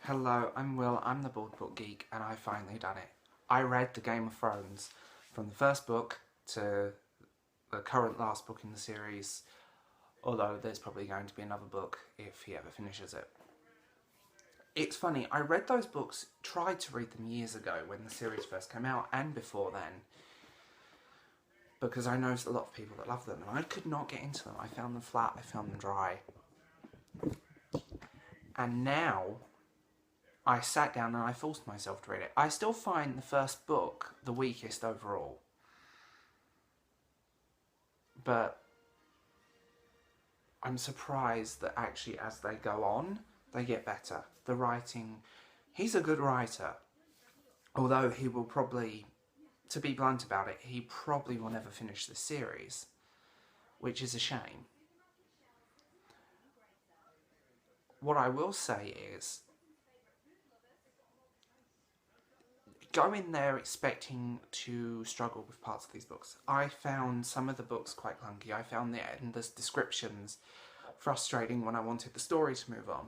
Hello, I'm Will, I'm the Bald Book Geek, and I've finally done it. I read the Game of Thrones from the first book to the current last book in the series, although there's probably going to be another book if he ever finishes it. It's funny, I read those books, tried to read them years ago when the series first came out, and before then, because I know a lot of people that love them, and I could not get into them. I found them flat, I found them dry. And now I sat down and I forced myself to read it. I still find the first book the weakest overall. But I'm surprised that actually as they go on, they get better. The writing, he's a good writer. Although he will probably, to be blunt about it, he probably will never finish the series. Which is a shame. What I will say is, go in there expecting to struggle with parts of these books. I found some of the books quite clunky. I found the endless descriptions frustrating when I wanted the story to move on.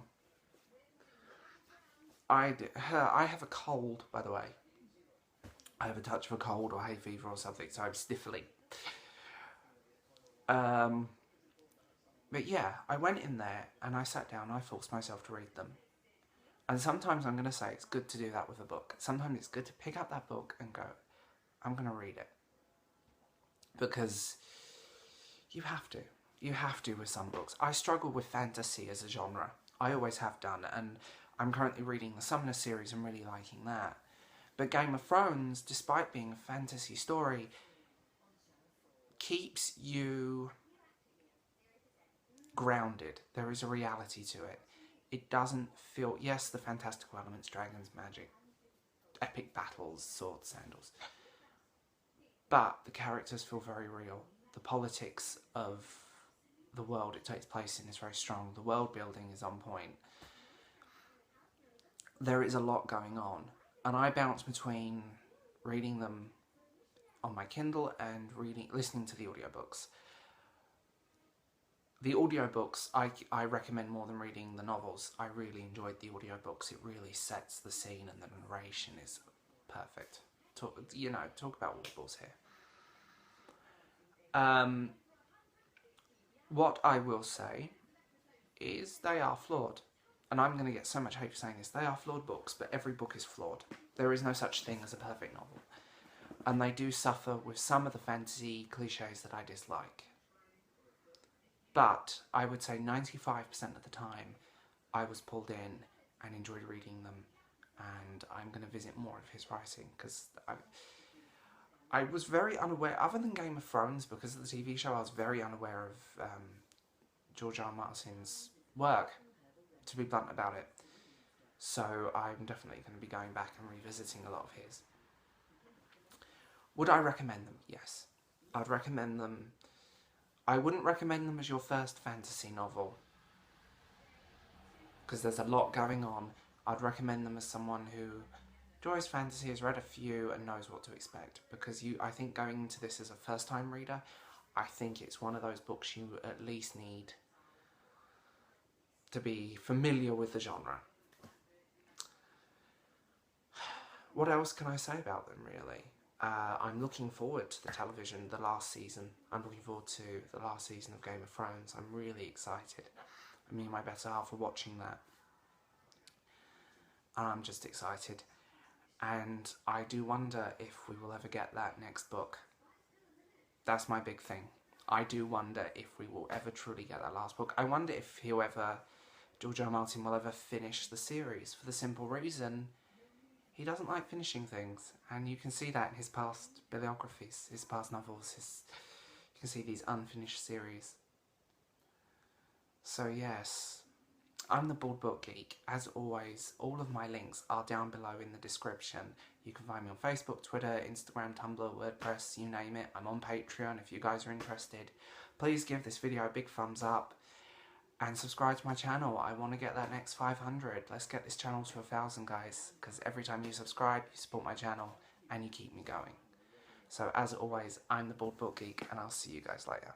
I have a cold, by the way. I have a touch of a cold or hay fever or something, so I'm sniffling. But yeah, I went in there and I sat down and I forced myself to read them. And sometimes I'm going to say it's good to do that with a book. Sometimes it's good to pick up that book and go, I'm going to read it. Because you have to. You have to with some books. I struggle with fantasy as a genre. I always have done. And I'm currently reading the Summoner series and really liking that. But Game of Thrones, despite being a fantasy story, keeps you grounded. There is a reality to it. It doesn't feel, yes, the fantastical elements, dragons, magic, epic battles, swords, sandals, but the characters feel very real. The politics of the world it takes place in is very strong. The world building is on point. There is a lot going on, and I bounce between reading them on my Kindle and listening to the audiobooks. The audiobooks I recommend more than reading the novels. I really enjoyed the audiobooks. It really sets the scene and the narration is perfect. Talk about audibles here. What I will say is they are flawed. And I'm going to get so much hate for saying this. They are flawed books, but every book is flawed. There is no such thing as a perfect novel. And they do suffer with some of the fantasy cliches that I dislike. But I would say 95% of the time I was pulled in and enjoyed reading them, and I'm going to visit more of his writing because I was very unaware, other than Game of Thrones, because of the TV show, I was very unaware of George R. R. Martin's work, to be blunt about it. So I'm definitely going to be going back and revisiting a lot of his. Would I recommend them? Yes. I'd recommend them. I wouldn't recommend them as your first fantasy novel, because there's a lot going on. I'd recommend them as someone who enjoys fantasy, has read a few, and knows what to expect. Because I think going into this as a first-time reader, I think it's one of those books you at least need to be familiar with the genre. What else can I say about them, really? I'm looking forward to the television, the last season. I'm looking forward to the last season of Game of Thrones. I'm really excited. Me and my better half are watching that. And I'm just excited. And I do wonder if we will ever get that next book. That's my big thing. I do wonder if we will ever truly get that last book. I wonder if George R. R. Martin will ever finish the series, for the simple reason he doesn't like finishing things, and you can see that in his past bibliographies, his past novels, you can see these unfinished series. So yes, I'm the Bald Book Geek. As always, all of my links are down below in the description. You can find me on Facebook, Twitter, Instagram, Tumblr, WordPress, you name it. I'm on Patreon if you guys are interested. Please give this video a big thumbs up. And subscribe to my channel. I want to get that next 500. Let's get this channel to 1,000, guys. Because every time you subscribe, you support my channel and you keep me going. So as always, I'm the Bald Book Geek, and I'll see you guys later.